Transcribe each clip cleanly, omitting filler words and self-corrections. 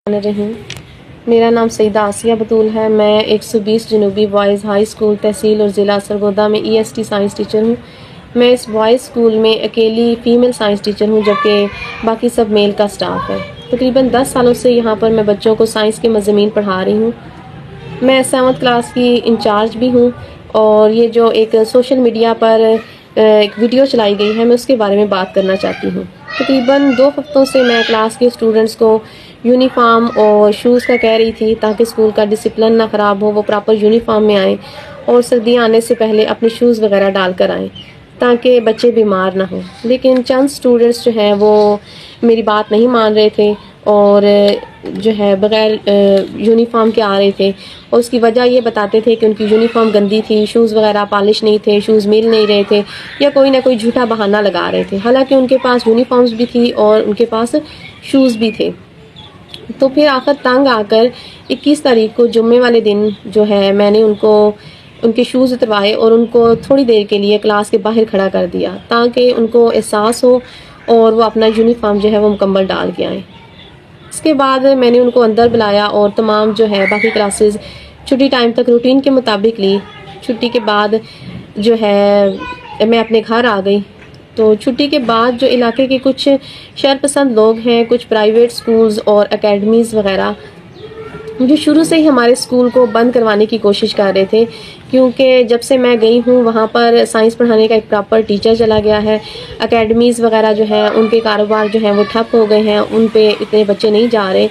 रहीम। मेरा नाम सईदा आसिया बतूल है। मैं 120 जनूबी बॉयज़ हाई स्कूल तहसील और ज़िला सरगोदा में EST साइंस टीचर हूँ। मैं इस बॉयज़ स्कूल में अकेली फ़ीमेल साइंस टीचर हूँ, जबकि बाकी सब मेल का स्टाफ है। तकरीबन 10 सालों से यहाँ पर मैं बच्चों को साइंस के मज़ामीन पढ़ा रही हूँ। मैं 7th क्लास की इंचार्ज भी हूँ और ये जो एक सोशल मीडिया पर एक वीडियो चलाई गई है, मैं उसके बारे में बात करना चाहती हूँ। तकरीबन 2 हफ्तों से मैं क्लास के स्टूडेंट्स को यूनिफॉर्म और शूज़ का कह रही थी ताकि स्कूल का डिसिप्लिन ना ख़राब हो, वो प्रॉपर यूनिफॉर्म में आएँ और सर्दियाँ आने से पहले अपने शूज़ वगैरह डाल कर आएँ ताकि बच्चे बीमार ना हों। लेकिन चंद स्टूडेंट्स जो हैं वो मेरी बात नहीं मान रहे थे और जो है बग़ैर यूनिफॉर्म के आ रहे थे और उसकी वजह ये बताते थे कि उनकी यूनिफॉर्म गंदी थी, शूज़ वगैरह पॉलिश नहीं थे, शूज़ मिल नहीं रहे थे या कोई ना कोई झूठा बहाना लगा रहे थे। हालांकि उनके पास यूनिफॉर्म्स भी थी और उनके पास शूज़ भी थे। तो फिर आखिर तंग आकर 21 तारीख को जुम्मे वाले दिन जो है मैंने उनके शूज़ उतरवाए और उनको थोड़ी देर के लिए क्लास के बाहर खड़ा कर दिया ताकि उनको एहसास हो और वो अपना यूनिफॉर्म जो है वो मुकम्मल डाल के आएँ। इसके बाद मैंने उनको अंदर बुलाया और तमाम जो है बाकी क्लासेस छुट्टी टाइम तक रूटीन के मुताबिक ली। छुट्टी के बाद जो है मैं अपने घर आ गई। तो छुट्टी के बाद जो इलाके के कुछ शरपसंद लोग हैं, कुछ प्राइवेट स्कूल्स और एकेडमीज़ वगैरह जो शुरू से ही हमारे स्कूल को बंद करवाने की कोशिश कर रहे थे, क्योंकि जब से मैं गई हूँ वहाँ पर साइंस पढ़ाने का एक प्रॉपर टीचर चला गया है। एकेडमीज़ वगैरह जो है उनके कारोबार जो हैं वो ठप हो गए हैं, उन पे इतने बच्चे नहीं जा रहे।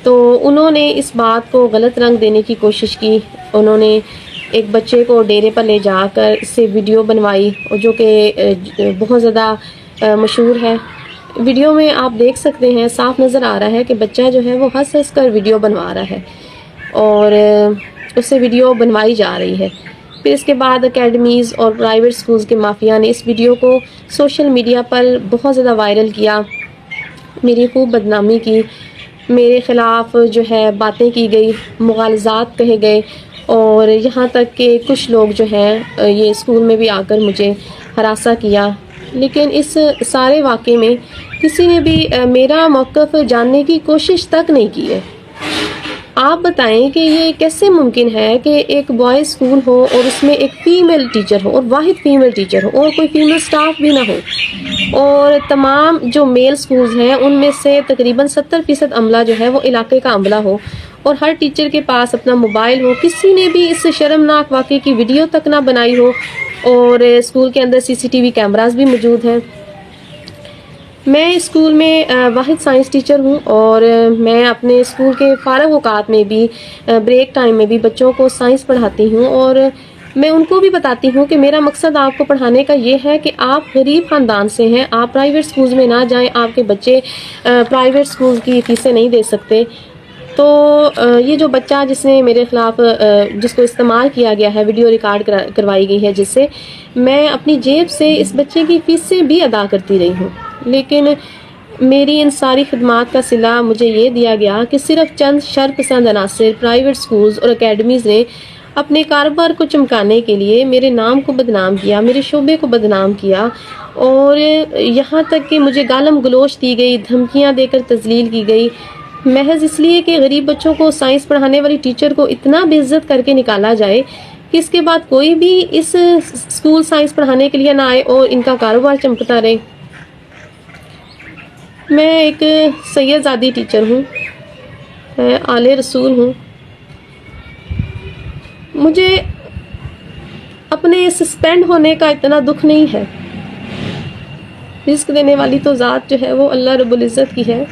तो उन्होंने इस बात को गलत रंग देने की कोशिश की। उन्होंने एक बच्चे को डेरे पर ले जाकर इससे वीडियो बनवाई और जो कि बहुत ज़्यादा मशहूर है। वीडियो में आप देख सकते हैं, साफ नज़र आ रहा है कि बच्चा जो है वो हंस हंस कर वीडियो बनवा रहा है और उससे वीडियो बनवाई जा रही है। फिर इसके बाद एकेडमीज़ और प्राइवेट स्कूल्स के माफिया ने इस वीडियो को सोशल मीडिया पर बहुत ज़्यादा वायरल किया, मेरी खूब बदनामी की, मेरे ख़िलाफ़ जो है बातें की गई, मुग़ालज़ात कहे गए और यहाँ तक कि कुछ लोग जो हैं ये स्कूल में भी आकर मुझे हरासा किया। लेकिन इस सारे वाक़े में किसी ने भी मेरा मौक़िफ़ जानने की कोशिश तक नहीं की है। आप बताएं कि ये कैसे मुमकिन है कि एक बॉयज़ स्कूल हो और उसमें एक फ़ीमेल टीचर हो और वाहिद फ़ीमेल टीचर हो और कोई फ़ीमेल स्टाफ भी ना हो और तमाम जो मेल स्कूल्स हैं उनमें से तकरीबन 70% अमला जो है वो इलाके का अमला हो और हर टीचर के पास अपना मोबाइल हो। किसी ने भी इस शर्मनाक वाक़े की वीडियो तक ना बनाई हो और स्कूल के अंदर CCTV कैमरास भी मौजूद हैं। मैं स्कूल में वाहिद साइंस टीचर हूँ और मैं अपने स्कूल के फ़ारग औक़ात में भी ब्रेक टाइम में भी बच्चों को साइंस पढ़ाती हूँ और मैं उनको भी बताती हूँ कि मेरा मकसद आपको पढ़ाने का ये है कि आप गरीब ख़ानदान से हैं, आप प्राइवेट स्कूल्स में ना जाएं, आपके बच्चे प्राइवेट स्कूल की फ़ीसें नहीं दे सकते। तो ये जो बच्चा जिसने मेरे ख़िलाफ़ जिसको इस्तेमाल किया गया है, वीडियो रिकॉर्ड करवाई गई है, जिससे मैं अपनी जेब से इस बच्चे की फ़ीसें भी अदा करती रही हूँ। लेकिन मेरी इन सारी खिदमात का सिला मुझे ये दिया गया कि सिर्फ चंद शरपसंद अनासिर प्राइवेट स्कूल्स और एकेडमीज़ ने अपने कारोबार को चमकाने के लिए मेरे नाम को बदनाम किया, मेरे शोबे को बदनाम किया और यहाँ तक कि मुझे गालम गलोच दी गई, धमकियाँ देकर तजलील की गई, महज इसलिए कि गरीब बच्चों को साइंस पढ़ाने वाली टीचर को इतना बेइज्जत करके निकाला जाए कि इसके बाद कोई भी इस स्कूल साइंस पढ़ाने के लिए ना आए और इनका कारोबार चमकता रहे। मैं एक सैयदज़ादी टीचर हूँ, मैं आले रसूल हूँ। मुझे अपने सस्पेंड होने का इतना दुख नहीं है। रिस्क देने वाली तो ज़ात जो है वो अल्लाह रब्बुल इज़्ज़त की है।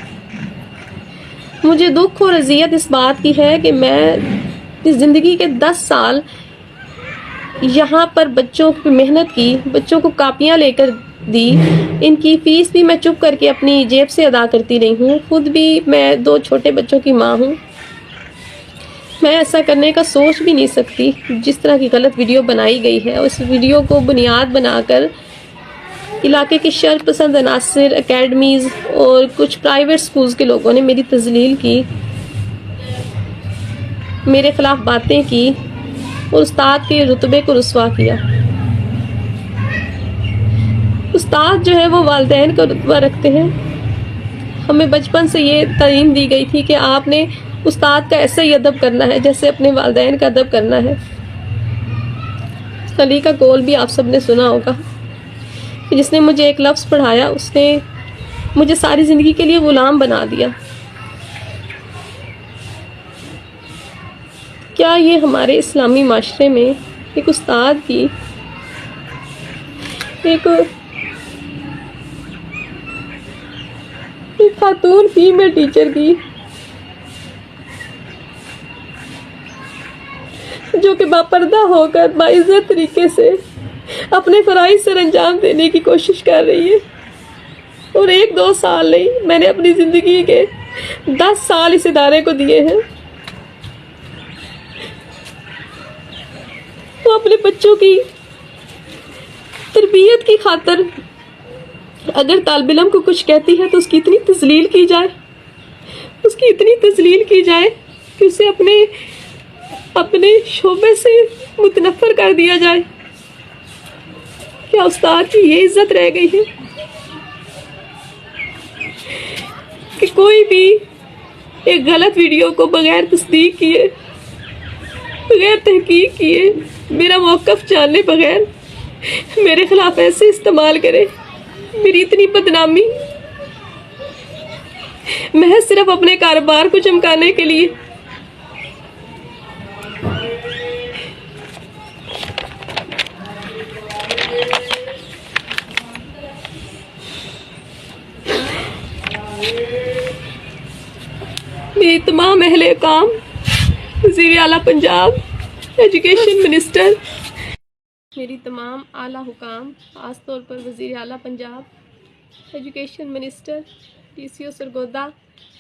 मुझे दुख और अज़ियत इस बात की है कि मैं इस ज़िंदगी के 10 साल यहाँ पर बच्चों की मेहनत की, बच्चों को कापियाँ लेकर दी, इनकी फ़ीस भी मैं चुप करके अपनी जेब से अदा करती रही हूँ। खुद भी मैं 2 छोटे बच्चों की माँ हूँ। मैं ऐसा करने का सोच भी नहीं सकती। जिस तरह की गलत वीडियो बनाई गई है, उस वीडियो को बुनियाद बनाकर इलाके के शरपसंद अनासिर, एकेडमीज़ और कुछ प्राइवेट स्कूल्स के लोगों ने मेरी तजलील की, मेरे ख़िलाफ़ बातें की और उस्ताद के रुतबे को रुस्वा किया। उस्ताद जो है वो वालिदैन का रुतबा रखते हैं, ہمیں بچپن سے یہ تعلیم دی گئی تھی کہ آپ نے استاد کا ایسا ہی ادب کرنا ہے جیسے اپنے والدین کا ادب کرنا ہے۔ علی کا قول بھی آپ سب نے سنا ہوگا کہ جس نے مجھے ایک لفظ پڑھایا اس نے مجھے ساری زندگی کے لیے غلام بنا دیا۔ کیا یہ ہمارے اسلامی معاشرے میں ایک استاد کی، ایک خاتون فیمیل ٹیچر کی جو کہ باپردہ ہو کر باعزت طریقے سے اپنے فرائض سر انجام دینے کی کوشش کر رہی ہے، اور 1-2 سال نہیں، میں نے اپنی زندگی کے 10 سال اس ادارے کو دیے ہیں۔ وہ اپنے بچوں کی تربیت کی خاطر اگر طالب علم کو کچھ کہتی ہے تو اس کی اتنی تذلیل کی جائے، اس کی اتنی تذلیل کی جائے کہ اسے اپنے شعبے سے متنفر کر دیا جائے۔ کیا استاد کی یہ عزت رہ گئی ہے کہ کوئی بھی ایک غلط ویڈیو کو بغیر تصدیق کیے، بغیر تحقیق کیے، میرا موقف جاننے بغیر میرے خلاف ایسے استعمال کرے؟ میری اتنی بدنامی محض صرف اپنے کاروبار کو چمکانے کے لیے۔ میری تمام اہل کام، وزیر اعلیٰ پنجاب، ایجوکیشن منسٹر، میری تمام اعلیٰ حکام، خاص طور پر وزیر اعلیٰ Punjab, education minister, D C O Sargodha,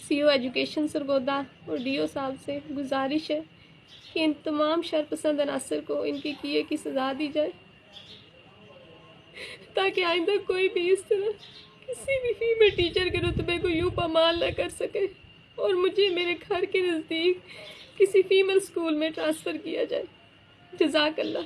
C O education Sargodha اور ڈی او صاحب سے گزارش ہے کہ ان تمام شرپسند عناصر کو ان کی کیے کی سزا دی جائے، تاکہ آئندہ کوئی بھی اس طرح کسی بھی فیمیل ٹیچر کے رتبے کو یوں پامال نہ کر سکے اور مجھے میرے گھر کے نزدیک کسی فیمیل اسکول میں ٹرانسفر کیا جائے۔ جزاک اللہ۔